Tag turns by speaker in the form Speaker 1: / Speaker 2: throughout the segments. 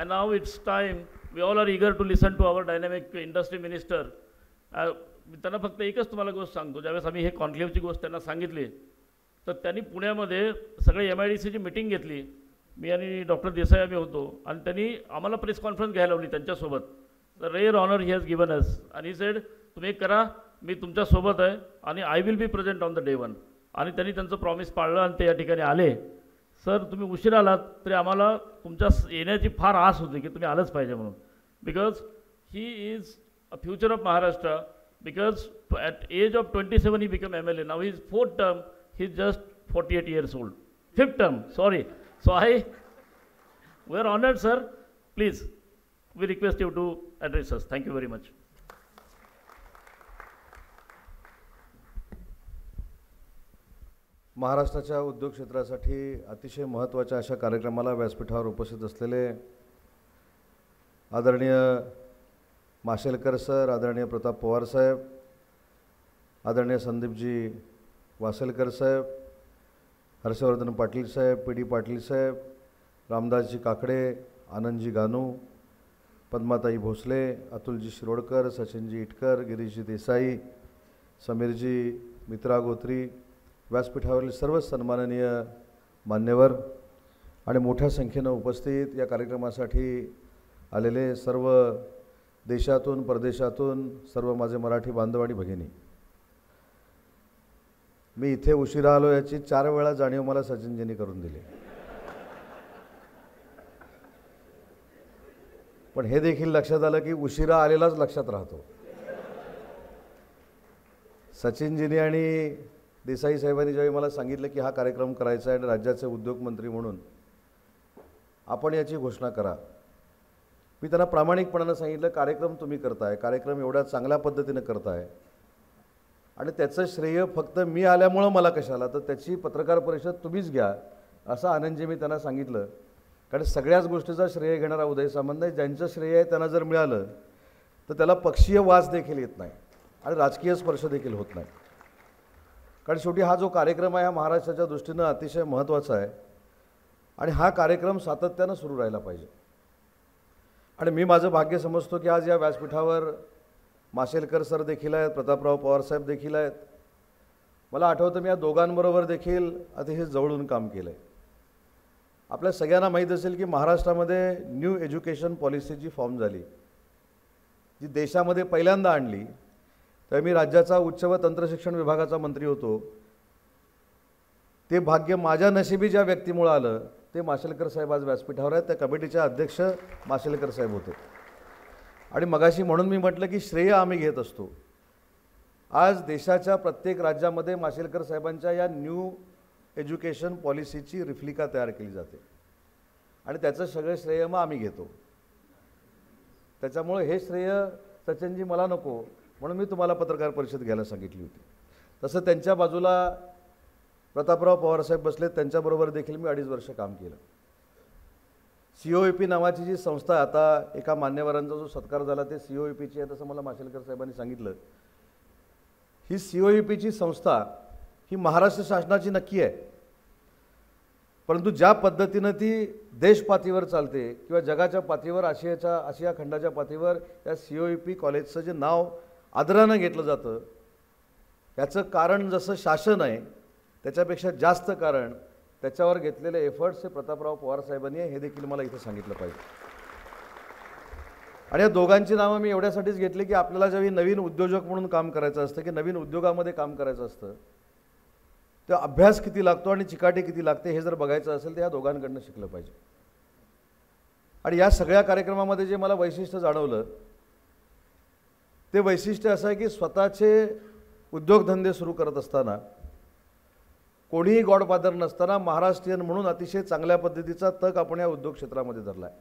Speaker 1: And now it's time, we all are eager to listen to our dynamic industry minister. मी त्यांना फक्त एकच तुम्हाला गोष्ट सांगतो, ज्यावेळेस आम्ही हे कॉन्क्लेव्हची गोष्ट त्यांना सांगितली तर त्यांनी पुण्यामध्ये सगळे MIDCची मीटिंग घेतली. मी आणि डॉक्टर देसाई आम्ही होतो आणि त्यांनी आम्हाला प्रेस कॉन्फरन्स घ्यायला लावली त्यांच्यासोबत. The rare honour he has given us आणि ही सेड तुम्ही एक करा, मी तुमच्यासोबत आहे आणि I will be present on the day 1. आणि त्यांनी त्यांचं प्रॉमिस पाळलं आणि ते या ठिकाणी आले. सर तुम्ही उशीर आलात तरी आम्हाला तुमच्या येण्याची फार आस होती की तुम्ही आलंच पाहिजे म्हणून. Because he is a future of Maharashtra. Because at age of 27 he became MLA. Now his 4th term, he's just 48 years old. 5th term, sorry. So we are honored, sir. Please, we request you to address us. Thank you very much.
Speaker 2: महाराष्ट्राच्या उद्योग क्षेत्रासाठी अतिशय महत्त्वाच्या अशा कार्यक्रमाला व्यासपीठावर उपस्थित असलेले आदरणीय माशेलकर सर, आदरणीय प्रताप पवार साहेब, आदरणीय संदीपजी वासेलकर साहेब, हर्षवर्धन पाटील साहेब, PD पाटील साहेब, रामदासजी काकडे, आनंदजी गानू, पद्माताई भोसले, अतुलजी शिरोडकर, सचिनजी इटकर, गिरीशजी देसाई, समीरजी मित्रा गोत्री, व्यासपीठावरील सर्व सन्माननीय मान्यवर आणि मोठ्या संख्येनं उपस्थित या कार्यक्रमासाठी आलेले सर्व देशातून परदेशातून सर्व माझे मराठी बांधव आणि भगिनी. मी इथे उशिरा आलो याची 4 वेळा जाणीव मला सचिनजींनी करून दिली. पण हे देखील लक्षात आलं की उशिरा आलेलाच लक्षात राहतो. सचिनजींनी आणि देसाई साहेबांनी ज्यावेळी मला सांगितलं की हा कार्यक्रम करायचा आहे आणि राज्याचे उद्योगमंत्री म्हणून आपण याची घोषणा करा, मी त्यांना प्रामाणिकपणानं सांगितलं कार्यक्रम तुम्ही करताय, कार्यक्रम एवढ्या चांगल्या पद्धतीनं करताय आणि त्याचं श्रेय फक्त मी आल्यामुळं मला कशाला, तर त्याची पत्रकार परिषद तुम्हीच घ्या असं आनंदजी मी त्यांना सांगितलं. कारण सगळ्याच गोष्टीचा श्रेय घेणारा उदय सामंत आहे. ज्यांचं श्रेय आहे त्यांना जर मिळालं तर त्याला पक्षीय वास देखील येत नाही आणि राजकीय स्पर्श देखील होत नाही. कारण शेवटी हा जो कार्यक्रम आहे हा महाराष्ट्राच्या दृष्टीनं अतिशय महत्त्वाचा आहे आणि हा कार्यक्रम सातत्यानं सुरू राहिला पाहिजे. आणि मी माझं भाग्य समजतो की आज या व्यासपीठावर माशेलकर सर देखील आहेत, प्रतापराव पवार साहेब देखील आहेत. मला आठवतं मी या दोघांबरोबर देखील अतिशय जवळून काम केलं आहे. आपल्या सगळ्यांना माहीत असेल की महाराष्ट्रामध्ये न्यू एज्युकेशन पॉलिसी जी फॉर्म झाली, जी देशामध्ये पहिल्यांदा आणली, तर मी राज्याचा उच्च व तंत्रशिक्षण विभागाचा मंत्री होतो. ते भाग्य माझ्या नशिबी ज्या व्यक्तीमुळे आलं ते माशेलकर साहेब आज व्यासपीठावर आहेत. त्या कमिटीचे अध्यक्ष माशेलकर साहेब होते. आणि मगाशी म्हणून मी म्हटलं की श्रेय आम्ही घेत असतो. आज देशाच्या प्रत्येक राज्यामध्ये माशेलकर साहेबांच्या या न्यू एज्युकेशन पॉलिसीची रिफ्लिका तयार केली जाते आणि त्याचं सगळं श्रेय मग आम्ही घेतो. त्याच्यामुळे हे श्रेय सचिनजी मला नको म्हणून मी तुम्हाला पत्रकार परिषद घ्यायला सांगितली होती. तसं त्यांच्या बाजूला प्रतापराव पवारसाहेब बसले, त्यांच्याबरोबर देखील मी 2.5 वर्ष काम केलं. COEP नावाची जी संस्था आता एका मान्यवरांचा जो सत्कार झाला ते COEPची आहे, तसं मला माशेलकर साहेबांनी सांगितलं. ही COEPची संस्था ही महाराष्ट्र शासनाची नक्की आहे, परंतु ज्या पद्धतीनं ती देशपातळीवर चालते किंवा जगाच्या पातळीवर आशिया खंडाच्या पातळीवर त्या COEP कॉलेजचं जे नाव आदरानं घेतलं जातं, याचं कारण जसं शासन आहे त्याच्यापेक्षा जास्त कारण त्याच्यावर घेतलेले एफर्ट्स हे प्रतापराव पवार साहेबांनी हे देखील मला इथे सांगितलं पाहिजे. आणि या दोघांची नावं मी एवढ्यासाठीच घेतली की आपल्याला जेव्हा नवीन उद्योजक म्हणून काम करायचं असतं की नवीन उद्योगामध्ये काम करायचं असतं तर अभ्यास किती लागतो आणि चिकाटी किती लागते हे जर बघायचं असेल तर या दोघांकडनं शिकलं पाहिजे. आणि या सगळ्या कार्यक्रमामध्ये जे मला वैशिष्ट्य जाणवलं ते वैशिष्ट्य असं आहे की स्वतःचे उद्योगधंदे सुरू करत असताना कोणीही गॉडफादर नसताना महाराष्ट्रीयन म्हणून अतिशय चांगल्या पद्धतीचा तक आपण या उद्योग क्षेत्रामध्ये धरला आहे.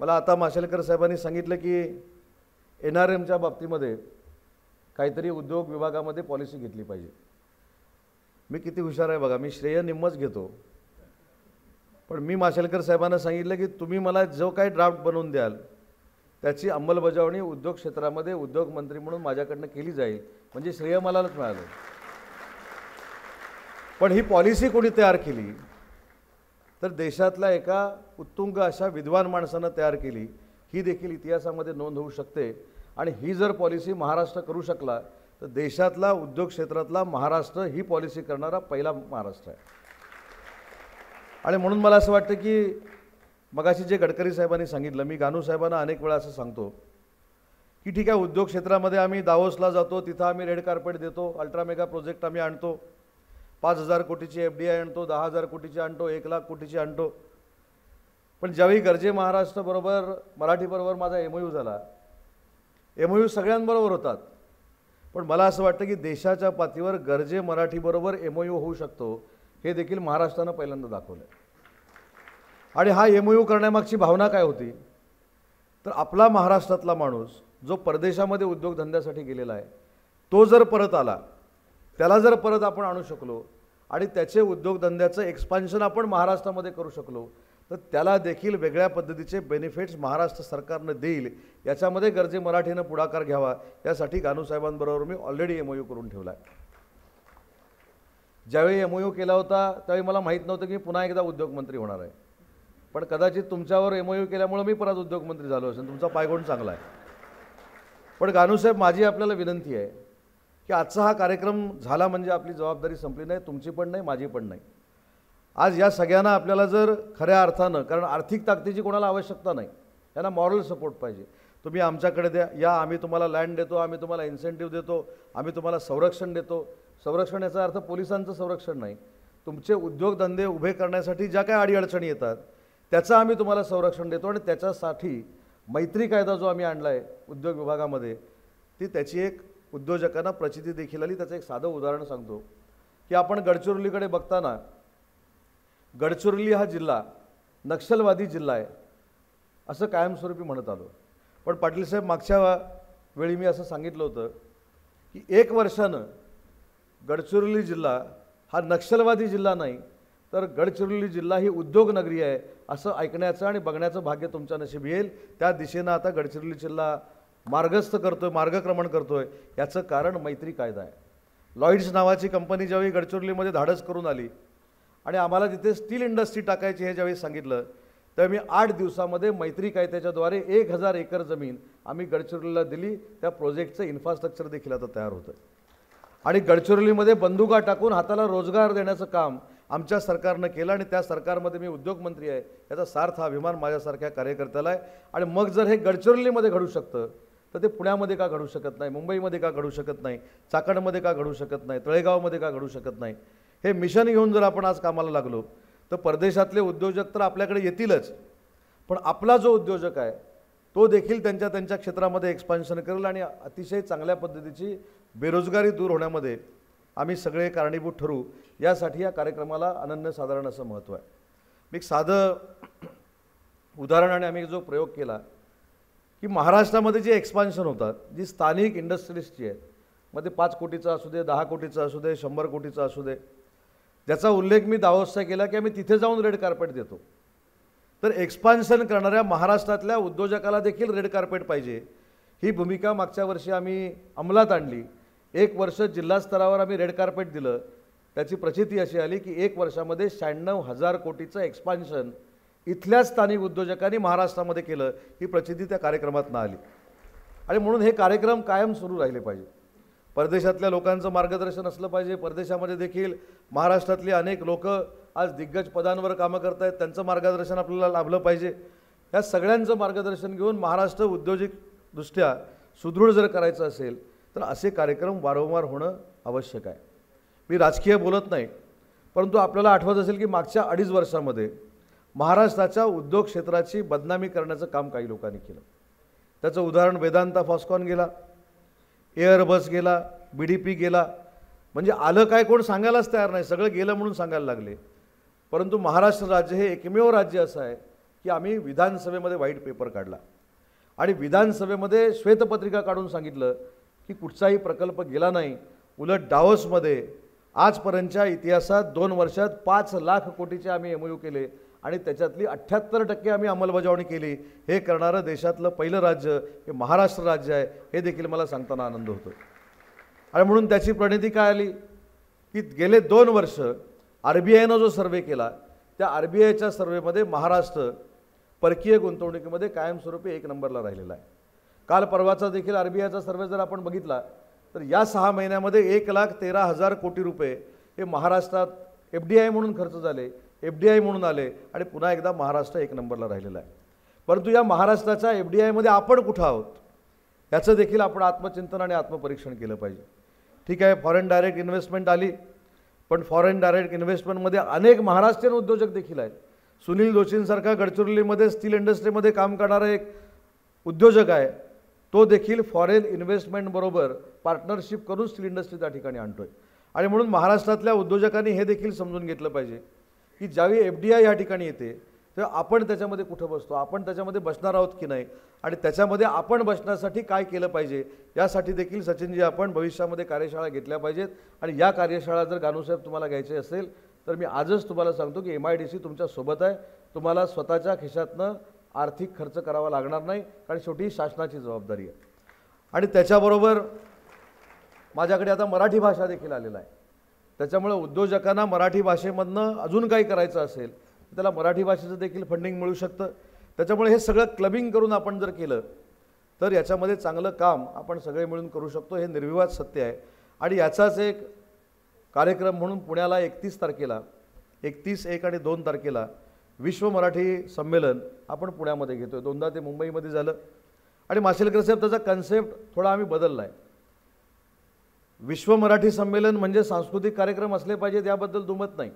Speaker 2: मला आता माशेलकर साहेबांनी सांगितलं की NRMच्या बाबतीमध्ये काहीतरी उद्योग विभागामध्ये पॉलिसी घेतली पाहिजे. मी किती हुशार आहे बघा, मी श्रेय निम्मच घेतो. पण मी माशेलकर साहेबांना सांगितलं की तुम्ही मला जो काही ड्राफ्ट बनवून द्याल त्याची अंमलबजावणी उद्योग क्षेत्रामध्ये उद्योगमंत्री म्हणून माझ्याकडनं केली जाईल, म्हणजे श्रेय मलाच मिळालं. पण ही पॉलिसी कोणी तयार केली तर देशातल्या एका उत्तुंग अशा विद्वान माणसानं तयार केली, ही देखील इतिहासामध्ये नोंद होऊ शकते. आणि ही जर पॉलिसी महाराष्ट्र करू शकला तर देशातला उद्योग क्षेत्रातला महाराष्ट्र ही पॉलिसी करणारा पहिला महाराष्ट्र आहे. आणि म्हणून मला असं वाटतं की मगाशी जे गडकरी साहेबांनी सांगितलं, मी गानू साहेबांना अनेक वेळा असं सांगतो की ठीक आहे, उद्योग क्षेत्रामध्ये आम्ही दावोसला जातो, तिथं आम्ही रेड कार्पेट देतो, अल्ट्रा मेगा प्रोजेक्ट आम्ही आणतो, 5,000 कोटीची FDI आणतो, 10,000 कोटीची आणतो, 1,00,000 कोटीची आणतो. पण ज्यावेळी गर्जे महाराष्ट्राबरोबर मराठीबरोबर माझा MOU झाला, MOU सगळ्यांबरोबर होतात, पण मला असं वाटतं की देशाच्या पातळीवर गर्जे मराठीबरोबर MOU होऊ शकतो हे देखील महाराष्ट्रानं पहिल्यांदा दाखवलं. आणि हा MOU करण्यामागची भावना काय होती, तर आपला महाराष्ट्रातला माणूस जो परदेशामध्ये उद्योगधंद्यासाठी गेलेला आहे तो जर परत आला, त्याला जर परत आपण आणू शकलो आणि त्याचे उद्योगधंद्याचं एक्सपान्शन आपण महाराष्ट्रामध्ये करू शकलो तर त्याला देखील वेगळ्या पद्धतीचे बेनिफिट्स महाराष्ट्र सरकारनं देईल. याच्यामध्ये गर्जे मराठीनं पुढाकार घ्यावा, यासाठी गानू साहेबांबरोबर मी ऑलरेडी MOU करून ठेवला आहे. ज्यावेळी MOU केला होता त्यावेळी मला माहीत नव्हतं की पुन्हा एकदा उद्योगमंत्री होणार आहे, पण कदाचित तुमच्यावर MOU केल्यामुळे मी परत उद्योगमंत्री झालो असेल, तुमचा पायगुण चांगला आहे. पण गानूसाहेब, माझी आपल्याला विनंती आहे की आजचा हा कार्यक्रम झाला म्हणजे आपली जबाबदारी संपली नाही, तुमची पण नाही, माझी पण नाही. आज या सगळ्यांना आपल्याला जर खऱ्या अर्थानं, कारण आर्थिक ताकदीची कोणाला आवश्यकता नाही, त्यांना मॉरल सपोर्ट पाहिजे. तुम्ही आमच्याकडे द्या, या, आम्ही तुम्हाला लँड देतो, आम्ही तुम्हाला इन्सेंटिव्ह देतो, आम्ही तुम्हाला संरक्षण देतो. संरक्षण याचा अर्थ पोलिसांचं संरक्षण नाही, तुमचे उद्योगधंदे उभे करण्यासाठी ज्या काय अडीअडचणी येतात त्याचं आम्ही तुम्हाला संरक्षण देतो. आणि त्याच्यासाठी मैत्री कायदा जो आम्ही आणला आहे उद्योग विभागामध्ये, ती त्याची एक उद्योजकांना प्रचिती देखील आली. त्याचं एक साधं उदाहरण सांगतो की आपण गडचिरोलीकडे बघताना, गडचिरोली हा जिल्हा नक्षलवादी जिल्हा आहे असं कायमस्वरूपी म्हणत आलो. पण पाटील साहेब, मागच्या वेळी मी असं सांगितलं होतं की 1 वर्षानं गडचिरोली जिल्हा हा नक्षलवादी जिल्हा नाही तर गडचिरोली जिल्हा ही उद्योग नगरी आहे असं ऐकण्याचं आणि बघण्याचं भाग्य तुमच्या नशीब येईल. त्या दिशेनं आता गडचिरोली जिल्हा मार्गक्रमण करतोय. याचं कारण मैत्री कायदा आहे. लॉईड्स नावाची कंपनी ज्यावेळी गडचिरोलीमध्ये धाडस करून आली आणि आम्हाला तिथे स्टील इंडस्ट्री टाकायची हे ज्यावेळी सांगितलं, तर मी 8 दिवसामध्ये मैत्री कायद्याच्याद्वारे 1,000 एकर जमीन आम्ही गडचिरोलीला दिली. त्या प्रोजेक्टचं इन्फ्रास्ट्रक्चर देखील आता तयार होतं. आणि गडचिरोलीमध्ये बंदुका टाकून हाताला रोजगार देण्याचं काम आमच्या सरकारनं केलं. आणि त्या सरकारमध्ये मी उद्योगमंत्री आहे, याचा सार्थ अभिमान माझ्यासारख्या कार्यकर्त्याला आहे. आणि मग जर हे गडचिरोलीमध्ये घडू शकतं तर ते पुण्यामध्ये का घडू शकत नाही, मुंबईमध्ये का घडू शकत नाही, चाकणमध्ये का घडू शकत नाही, तळेगावमध्ये का घडू शकत नाही. हे मिशन घेऊन जर आपण आज कामाला लागलो तर परदेशातले उद्योजक तर आपल्याकडे येतीलच, पण आपला जो उद्योजक आहे तो देखील त्यांच्या क्षेत्रामध्ये एक्सपान्शन करेल आणि अतिशय चांगल्या पद्धतीची बेरोजगारी दूर होण्यामध्ये आम्ही सगळे कारणीभूत ठरू. यासाठी या कार्यक्रमाला अनन्यसाधारण असं महत्त्व आहे. मी एक साधं उदाहरण आणि आम्ही जो प्रयोग केला की महाराष्ट्रामध्ये जे एक्सपान्शन होतात, जी स्थानिक इंडस्ट्रीजची आहेत, मग ते 5 कोटीचं असू दे, 10 कोटीचं असू दे, 100 कोटीचं असू दे, ज्याचा उल्लेख मी दावोसचा केला की आम्ही तिथे जाऊन रेड कार्पेट देतो. तर एक्सपान्शन करणाऱ्या महाराष्ट्रातल्या उद्योजकाला देखील रेड कार्पेट पाहिजे, ही भूमिका मागच्या वर्षी आम्ही अंमलात आणली. 1 वर्ष जिल्हा स्तरावर आम्ही रेड कार्पेट दिलं. त्याची प्रचिती अशी आली की 1 वर्षामध्ये 96,000 कोटीचं एक्सपान्शन इथल्या स्थानिक उद्योजकांनी महाराष्ट्रामध्ये केलं. ही प्रचिती त्या कार्यक्रमातून आली. आणि म्हणून हे कार्यक्रम कायम सुरू राहिले पाहिजे. परदेशातल्या लोकांचं मार्गदर्शन असलं पाहिजे. परदेशामध्ये देखील महाराष्ट्रातली अनेक लोक आज दिग्गज पदांवर कामं करत आहेत, त्यांचं मार्गदर्शन आपल्याला लाभलं पाहिजे. या सगळ्यांचं मार्गदर्शन घेऊन महाराष्ट्र उद्योजिकदृष्ट्या सुदृढ जर करायचं असेल तर असे कार्यक्रम वारंवार होणं आवश्यक आहे. मी राजकीय बोलत नाही, परंतु आपल्याला आठवत असेल की मागच्या 2.5 वर्षामध्ये महाराष्ट्राच्या उद्योग क्षेत्राची बदनामी करण्याचं काम काही लोकांनी केलं. त्याचं उदाहरण वेदांता फॉस्कॉन गेला, एअरबस गेला, BDP गेला. म्हणजे आलं काय कोण सांगायलाच तयार नाही, सगळं गेलं म्हणून सांगायला लागले. परंतु महाराष्ट्र राज्य हे एकमेव राज्य असं आहे की आम्ही विधानसभेमध्ये व्हाईट पेपर काढला आणि विधानसभेमध्ये श्वेतपत्रिका काढून सांगितलं की कुठचाही प्रकल्प गेला नाही. उलट डावोसमध्ये आजपर्यंतच्या इतिहासात 2 वर्षात 5 लाख कोटीचे आम्ही MOU केले आणि त्याच्यातली 78% आम्ही अंमलबजावणी केली. हे करणारं देशातलं पहिलं राज्य हे महाराष्ट्र राज्य आहे, हे देखील मला सांगताना आनंद होतो. आणि म्हणून त्याची प्रणिती काय आली की गेले 2 वर्ष RBIनं जो सर्वे केला त्या RBIच्या सर्व्हेमध्ये महाराष्ट्र परकीय गुंतवणुकीमध्ये कायमस्वरूपी 1 नंबरला राहिलेला आहे. काल परवाचा देखील RBIचा सर्व्हे जर आपण बघितला तर या 6 महिन्यामध्ये 1,13,000 कोटी रुपये हे महाराष्ट्रात FDI म्हणून खर्च झाले, FDI म्हणून आले आणि पुन्हा एकदा महाराष्ट्र 1 नंबरला राहिलेला आहे. परंतु या महाराष्ट्राच्या FDIमध्ये आपण कुठं आहोत याचं देखील आपण आत्मचिंतन आणि आत्मपरीक्षण केलं पाहिजे. ठीक आहे, फॉरेन डायरेक्ट इन्व्हेस्टमेंट आली, पण फॉरेन डायरेक्ट इन्व्हेस्टमेंटमध्ये अनेक महाराष्ट्रीयन उद्योजक देखील आहेत. सुनील जोशींसारखा गडचिरोलीमध्ये स्टील इंडस्ट्रीमध्ये काम करणारा एक उद्योजक आहे, तो देखील फॉरेन इन्व्हेस्टमेंटबरोबर पार्टनरशिप करून स्टील इंडस्ट्री त्या ठिकाणी आणतोय. आणि म्हणून महाराष्ट्रातल्या उद्योजकांनी हे देखील समजून घेतलं पाहिजे की ज्यावेळी FDI या ठिकाणी येते तेव्हा आपण त्याच्यामध्ये कुठं बसतो, आपण त्याच्यामध्ये बसणार आहोत की नाही, आणि त्याच्यामध्ये आपण बसण्यासाठी काय केलं पाहिजे यासाठी देखील सचिनजी आपण भविष्यामध्ये कार्यशाळा घेतल्या पाहिजेत. आणि या कार्यशाळा जर गानूसाहेब तुम्हाला घ्यायची असेल तर मी आजच तुम्हाला सांगतो की MIDC तुमच्या सोबत आहे. तुम्हाला स्वतःच्या खिशातनं आर्थिक खर्च करावा लागणार नाही, कारण शेवटी शासनाची जबाबदारी आहे. आणि त्याच्याबरोबर माझ्याकडे आता मराठी भाषा देखील आलेला आहे. त्याच्यामुळे उद्योजकांना मराठी भाषेमधनं अजून काही करायचं असेल तर त्याला मराठी भाषेचं देखील फंडिंग मिळू शकतं. त्याच्यामुळे हे सगळं क्लबिंग करून आपण जर केलं तर याच्यामध्ये चांगलं काम आपण सगळे मिळून करू शकतो. हे निर्विवाद सत्य आहे. आणि याचाच एक कार्यक्रम म्हणून पुण्याला 31 तारखेला 31, 1 आणि 2 तारखेला विश्व मराठी संमेलन आपण पुण्यामध्ये घेतोय. 2दा ते मुंबईमध्ये झालं. आणि माशेलकर साहेब त्याचा कन्सेप्ट थोडा आम्ही बदलला आहे. विश्व मराठी संमेलन म्हणजे सांस्कृतिक कार्यक्रम असले पाहिजेत याबद्दल दुमत नाही,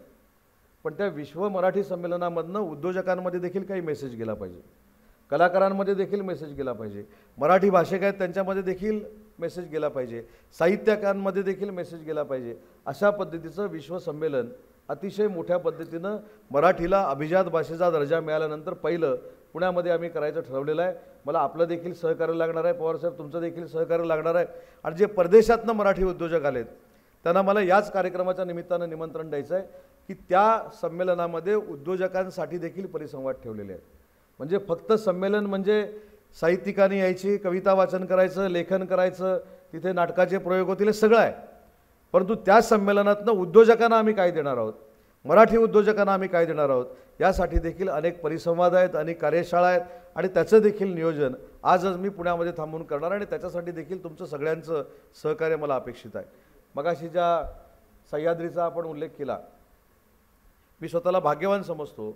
Speaker 2: पण त्या विश्व मराठी संमेलनामधनं उद्योजकांमध्ये देखील काही मेसेज गेला पाहिजे, कलाकारांमध्ये देखील मेसेज गेला पाहिजे, मराठी भाषिक आहेत त्यांच्यामध्ये देखील मेसेज गेला पाहिजे, साहित्यकारांमध्ये देखील मेसेज गेला पाहिजे. अशा पद्धतीचं विश्व संमेलन अतिशय मोठ्या पद्धतीनं मराठीला अभिजात भाषेचा दर्जा मिळाल्यानंतर पहिलं पुण्यामध्ये आम्ही करायचं ठरवलेलं आहे. मला आपलं देखील सहकार्य लागणार आहे, पवारसाहेब तुमचं देखील सहकार्य लागणार आहे. आणि जे परदेशातनं मराठी उद्योजक आलेत त्यांना मला याच कार्यक्रमाच्या निमित्तानं निमंत्रण द्यायचं आहे की त्या संमेलनामध्ये उद्योजकांसाठी देखील परिसंवाद ठेवलेले आहेत. म्हणजे फक्त संमेलन म्हणजे साहित्यिकांनी यायची, कविता वाचन करायचं, लेखन करायचं, तिथे नाटकाचे प्रयोग होतील, हे सगळं आहे. परंतु त्या संमेलनातनं उद्योजकांना आम्ही काय देणार आहोत, मराठी उद्योजकांना आम्ही काय देणार आहोत, यासाठी देखील अनेक परिसंवाद आहेत, अनेक कार्यशाळा आहेत. आणि त्याचं देखील नियोजन आजच मी पुण्यामध्ये थांबून करणार आणि त्याच्यासाठी देखील तुमचं सगळ्यांचं सहकार्य मला अपेक्षित आहे. मगाशी ज्या सह्याद्रीचा आपण उल्लेख केला, मी स्वतःला भाग्यवान समजतो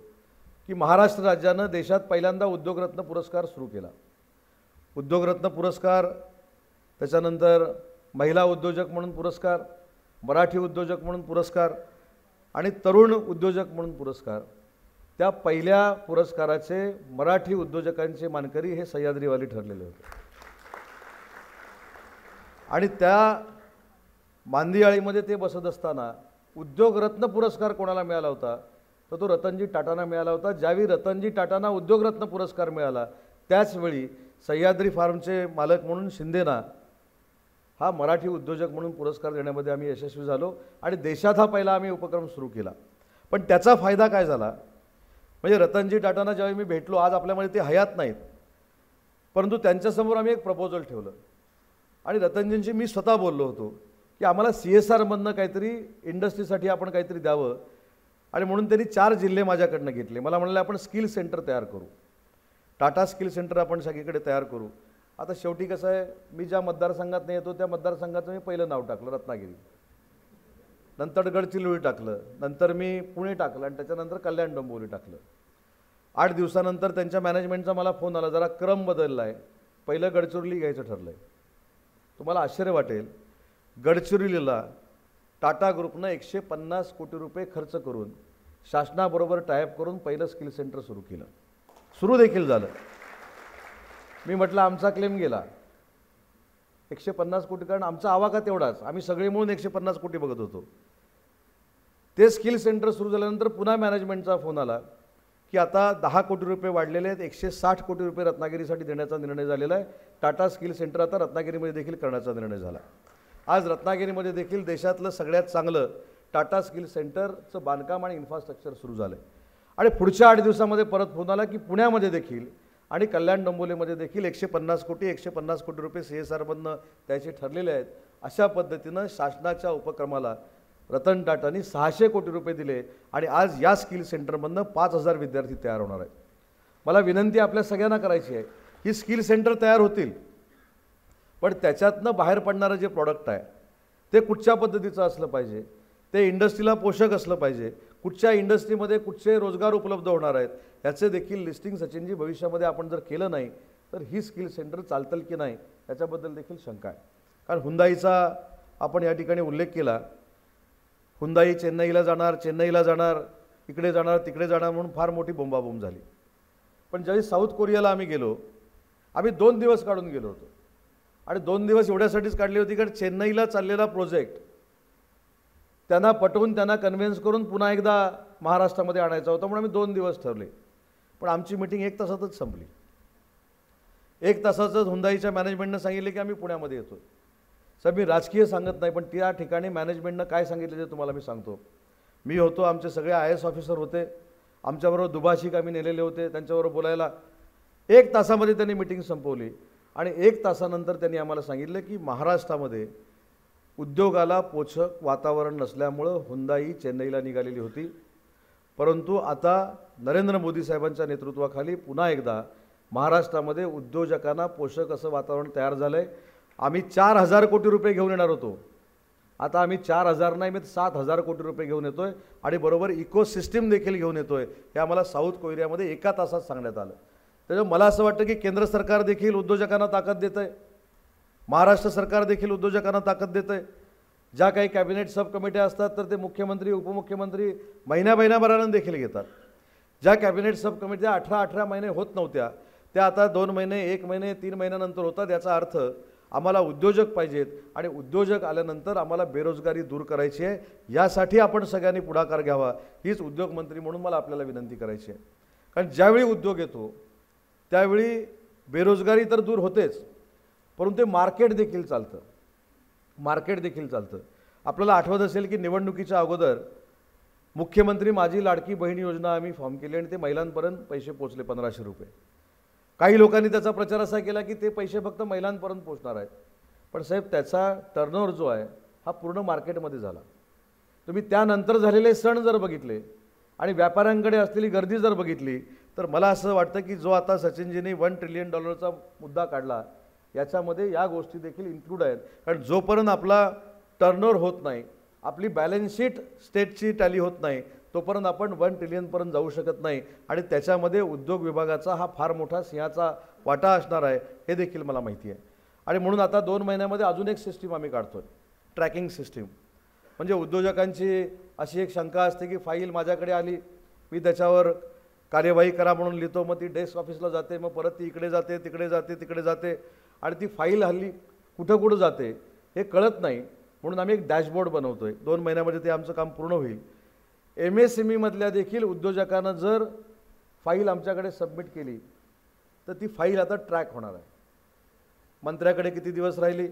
Speaker 2: की महाराष्ट्र राज्यानं देशात पहिल्यांदा उद्योगरत्न पुरस्कार सुरू केला. उद्योगरत्न पुरस्कार, त्याच्यानंतर महिला उद्योजक म्हणून पुरस्कार, मराठी उद्योजक म्हणून पुरस्कार आणि तरुण उद्योजक म्हणून पुरस्कार. त्या पहिल्या पुरस्काराचे मराठी उद्योजकांचे मानकरी हे सह्याद्रीवाली ठरलेले होते. आणि त्या मांदियाळीमध्ये ते बसत असताना उद्योगरत्न पुरस्कार कोणाला मिळाला होता तर तो रतनजी टाटांना मिळाला होता. ज्यावेळी रतनजी टाटांना उद्योगरत्न पुरस्कार मिळाला त्याचवेळी सह्याद्री फार्मचे मालक म्हणून शिंदेना हा मराठी उद्योजक म्हणून पुरस्कार देण्यामध्ये आम्ही यशस्वी झालो आणि देशात हा पहिला आम्ही उपक्रम सुरू केला. पण त्याचा फायदा काय झाला, म्हणजे रतनजी टाटांना ज्यावेळी मी भेटलो, आज आपल्यामध्ये ते हयात नाहीत, परंतु त्यांच्यासमोर आम्ही एक प्रपोजल ठेवलं आणि रतनजींशी मी स्वतः बोललो होतो की आम्हाला CSRमधनं काहीतरी इंडस्ट्रीसाठी आपण काहीतरी द्यावं. आणि म्हणून त्यांनी 4 जिल्हे माझ्याकडनं घेतले. मला म्हणाले आपण स्किल सेंटर तयार करू, टाटा स्किल सेंटर आपण सगळीकडे तयार करू. आता शेवटी कसं आहे, मी ज्या मतदारसंघात येतो त्या मतदारसंघाचं मी पहिलं नाव टाकलं रत्नागिरी, नंतर गडचिरोली टाकलं, नंतर मी पुणे टाकलं आणि त्याच्यानंतर कल्याण डोंबिवली टाकलं. 8 दिवसानंतर त्यांच्या मॅनेजमेंटचा मला फोन आला, जरा क्रम बदलला आहे, पहिलं गडचिरोली घ्यायचं ठरलं आहे. तुम्हाला आश्चर्य वाटेल, गडचिरोलीला टाटा ग्रुपनं 150 कोटी रुपये खर्च करून शासनाबरोबर टायअप करून पहिलं स्किल सेंटर सुरू केलं, सुरू देखील झालं. मी म्हटलं आमचा क्लेम गेला 150 कोटी, कारण आमचा आवाका तेवढाच, आम्ही सगळे मिळून 150 कोटी बघत होतो. ते स्किल सेंटर सुरू झाल्यानंतर पुन्हा मॅनेजमेंटचा फोन आला की आता 10 कोटी रुपये वाढलेले आहेत, 160 कोटी रुपये रत्नागिरीसाठी देण्याचा निर्णय झालेला आहे. टाटा स्किल सेंटर आता रत्नागिरीमध्ये देखील करण्याचा निर्णय झाला. आज रत्नागिरीमध्ये देखील देशातलं सगळ्यात चांगलं टाटा स्किल सेंटरचं बांधकाम आणि इन्फ्रास्ट्रक्चर सुरू झालं आहे. आणि पुढच्या 8 दिवसामध्ये परत फोन आला की पुण्यामध्ये देखील आणि कल्याण डोंबिवलीमध्ये देखील 150 कोटी रुपये CSRमधनं द्यायचे ठरलेले आहेत. अशा पद्धतीनं शासनाच्या उपक्रमाला रतन टाटानी 600 कोटी रुपये दिले आणि आज या स्किल सेंटरमधनं 5000 विद्यार्थी तयार होणार आहेत. मला विनंती आपल्या सगळ्यांना करायची आहे की स्किल सेंटर तयार होतील, पण त्याच्यातनं बाहेर पडणारं जे प्रॉडक्ट आहे ते कुठच्या पद्धतीचं असलं पाहिजे, ते इंडस्ट्रीला पोषक असलं पाहिजे, कुठच्या इंडस्ट्रीमध्ये कुठचे रोजगार उपलब्ध होणार आहेत याचे देखील लिस्टिंग सचिनजी भविष्यामध्ये आपण जर केलं नाही तर ही स्किल सेंटर चालतील की नाही याच्याबद्दल देखील शंका आहे. कारण हुंदाईचा आपण या ठिकाणी उल्लेख केला. हुंदाई चेन्नईला जाणार, इकडे जाणार तिकडे जाणार म्हणून फार मोठी बोंबाबोंब झाली. पण ज्यावेळी साऊथ कोरियाला आम्ही गेलो, आम्ही 2 दिवस काढून गेलो होतो आणि 2 दिवस एवढ्यासाठीच काढली होती कारण चेन्नईला चाललेला प्रोजेक्ट त्यांना पटवून त्यांना कन्व्हिन्स करून पुन्हा एकदा महाराष्ट्रामध्ये आणायचा होता म्हणून आम्ही 2 दिवस ठरले. पण आमची मीटिंग 1 तासातच संपली. 1 तासातच हुंदाईच्या मॅनेजमेंटनं सांगितले की आम्ही पुण्यामध्ये येतो. साहेब मी राजकीय सांगत नाही, पण त्या ठिकाणी मॅनेजमेंटनं काय सांगितलं ते तुम्हाला मी सांगतो. मी होतो, आमचे सगळे IAS ऑफिसर होते, आमच्याबरोबर दुभाषिक आम्ही नेलेले होते त्यांच्याबरोबर बोलायला. 1 तासामध्ये त्यांनी मीटिंग संपवली आणि 1 तासानंतर त्यांनी आम्हाला सांगितलं की महाराष्ट्रामध्ये उद्योगाला पोषक वातावरण नसल्यामुळं हुंदाई चेन्नईला निघालेली होती, परंतु आता नरेंद्र मोदी साहेबांच्या नेतृत्वाखाली पुन्हा एकदा महाराष्ट्रामध्ये उद्योजकांना पोषक असं वातावरण तयार झालं आहे. आम्ही 4000 कोटी रुपये घेऊन येणार होतो, आता आम्ही 4000 नाही, मी 7000 कोटी रुपये घेऊन येतो आहे आणि बरोबर इकोसिस्टीम देखील घेऊन येतो आहे. हे आम्हाला साऊथ कोरियामध्ये 1 तासात सांगण्यात आलं. त्याच्यामुळे मला असं वाटतं की केंद्र सरकार देखील उद्योजकांना ताकद देतं आहे, महाराष्ट्र सरकार देखील उद्योजकांना ताकद देतं आहे. ज्या काही कॅबिनेट सब कमिट्या असतात तर ते मुख्यमंत्री उपमुख्यमंत्री महिन्याभरानं देखील घेतात. ज्या कॅबिनेट सब कमिट्या 18 महिने होत नव्हत्या त्या आता 2 महिने 1 महिने 3 महिन्यानंतर होतात. याचा अर्थ आम्हाला उद्योजक पाहिजेत आणि उद्योजक आल्यानंतर आम्हाला बेरोजगारी दूर करायची आहे. यासाठी आपण सगळ्यांनी पुढाकार घ्यावा, हीच उद्योगमंत्री म्हणून मला आपल्याला विनंती करायची आहे. कारण ज्यावेळी उद्योग येतो त्यावेळी बेरोजगारी तर दूर होतेच, परंतु ते मार्केट देखील चालतं. आपल्याला आठवत असेल की निवडणुकीच्या अगोदर मुख्यमंत्री माझी लाडकी बहीण योजना आम्ही फॉर्म केली आणि ते महिलांपर्यंत पैसे पोचले 1500 रुपये. काही लोकांनी त्याचा प्रचार असा केला की ते पैसे फक्त महिलांपर्यंत पोचणार आहेत, पण साहेब त्याचा टर्नओव्हर जो आहे हा पूर्ण मार्केटमध्ये झाला. तुम्ही त्यानंतर झालेले सण जर बघितले आणि व्यापाऱ्यांकडे असलेली गर्दी जर बघितली तर मला असं वाटतं की जो आता सचिनजींनी $1 ट्रिलियन मुद्दा काढला याच्यामध्ये या गोष्टी देखील इन्क्लूड आहेत. कारण जोपर्यंत आपला टर्नओव्हर होत नाही, आपली बॅलन्स शीट स्टेटची टॅली होत नाही, तोपर्यंत आपण 1 ट्रिलियनपर्यंत जाऊ शकत नाही आणि त्याच्यामध्ये उद्योग विभागाचा हा फार मोठा सिंहाचा वाटा असणार आहे हे देखील मला माहिती आहे. आणि म्हणून आता 2 महिन्यामध्ये अजून एक सिस्टीम आम्ही काढतो आहे, ट्रॅकिंग सिस्टीम. म्हणजे उद्योजकांची अशी एक शंका असते की फाईल माझ्याकडे आली, मी त्याच्यावर कार्यवाही करा म्हणून लिहितो, मग ती डेस्क ऑफिसला जाते, मग परत ती इकडे जाते तिकडे जाते आणि ती फाईल हल्ली कुठं जाते हे कळत नाही. म्हणून आम्ही एक डॅशबोर्ड बनवतो आहे. 2 महिन्यामध्ये ते आमचं काम पूर्ण होईल. MSME देखील उद्योजकांना जर फाईल आमच्याकडे सबमिट केली तर ती फाईल आता ट्रॅक होणार आहे. मंत्र्याकडे किती दिवस राहिली,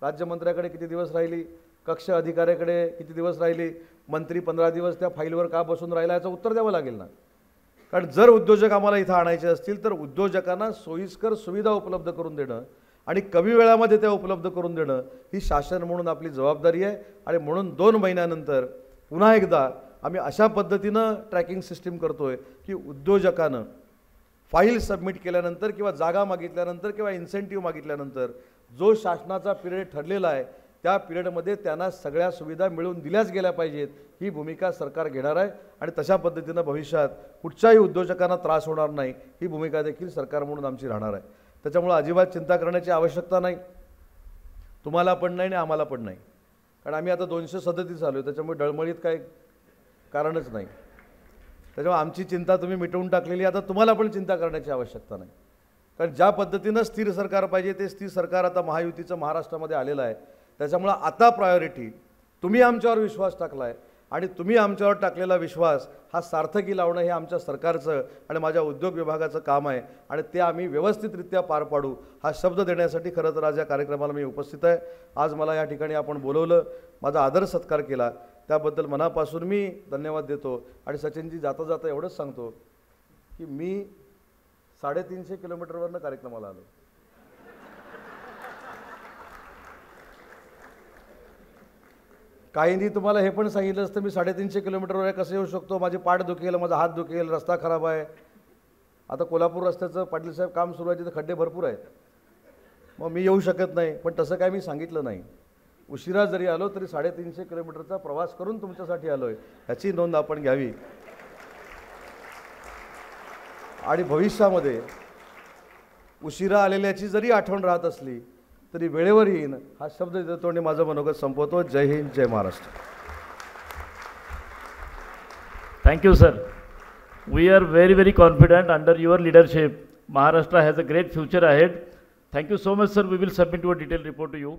Speaker 2: राज्यमंत्र्याकडे किती दिवस राहिली, कक्ष अधिकाऱ्याकडे किती दिवस राहिली, मंत्री 15 दिवस त्या फाईलवर का बसून राहिला याचं उत्तर द्यावं लागेल ना. कारण जर उद्योजक आम्हाला इथं आणायचे असतील तर उद्योजकांना सोयीस्कर सुविधा उपलब्ध करून देणं आणि कमी वेळामध्ये त्या उपलब्ध करून देणं ही शासन म्हणून आपली जबाबदारी आहे. आणि म्हणून 2 महिन्यानंतर पुन्हा एकदा आम्ही अशा पद्धतीनं ट्रॅकिंग सिस्टीम करतोय की उद्योजकानं फाईल सबमिट केल्यानंतर किंवा जागा मागितल्यानंतर किंवा इन्सेंटिव्ह मागितल्यानंतर जो शासनाचा पिरियड ठरलेला आहे त्या पिरियडमध्ये त्यांना सगळ्या सुविधा मिळवून दिल्याच गेल्या पाहिजेत, ही भूमिका सरकार घेणार आहे. आणि तशा पद्धतीनं भविष्यात कुठच्याही उद्योजकांना त्रास होणार नाही ही भूमिका देखील सरकार म्हणून आमची राहणार आहे. त्याच्यामुळे अजिबात चिंता करण्याची आवश्यकता नाही, तुम्हाला पण नाही आणि आम्हाला पण नाही. कारण आम्ही आता 237 आलो, त्याच्यामुळे डळमळीत काय कारणच नाही. त्याच्यामुळे आमची चिंता तुम्ही मिटवून टाकलेली, आता तुम्हाला पण चिंता करण्याची आवश्यकता नाही. कारण ज्या पद्धतीनं स्थिर सरकार पाहिजे ते स्थिर सरकार आता महायुतीचं महाराष्ट्रामध्ये आलेलं आहे. त्याच्यामुळे आता प्रायोरिटी तुम्ही आमच्यावर विश्वास टाकला आहे आणि तुम्ही आमच्यावर टाकलेला विश्वास हा सार्थकी लावणं हे आमच्या सरकारचं आणि माझ्या उद्योग विभागाचं काम आहे आणि ते आम्ही व्यवस्थितरित्या पार पाडू हा शब्द देण्यासाठी खरं तर आज या कार्यक्रमाला मी उपस्थित आहे. आज मला या ठिकाणी आपण बोलवलं, माझा आदर सत्कार केला, त्याबद्दल मनापासून मी धन्यवाद देतो. आणि सचिनजी जाता जाता एवढंच सांगतो की मी 350 किलोमीटरवरनं कार्यक्रमाला आलो. काहींनी तुम्हाला हे पण सांगितलं असतं मी 350 किलोमीटरवर कसं येऊ शकतो, माझी पाठ दुखेल, माझा हात दुखेल, रस्ता खराब आहे. आता कोल्हापूर रस्त्याचं पाटील साहेब काम सुरू आहे, तिथे खड्डे भरपूर आहेत, मग मी येऊ शकत नाही. पण तसं काय मी सांगितलं नाही. उशिरा जरी आलो तरी 350 किलोमीटरचा प्रवास करून तुमच्यासाठी आलो आहे, ह्याची नोंद आपण घ्यावी. आणि भविष्यामध्ये उशिरा आलेल्याची जरी आठवण राहत असली तरी वेळेवर येईन हा शब्द देतो आणि माझं मनोगत संपवतो. जय हिंद, जय Maharashtra.
Speaker 1: Thank you, sir. We are very, very confident under your leadership. Maharashtra has a great future ahead. Thank you so much, sir. We will submit your detailed report to you.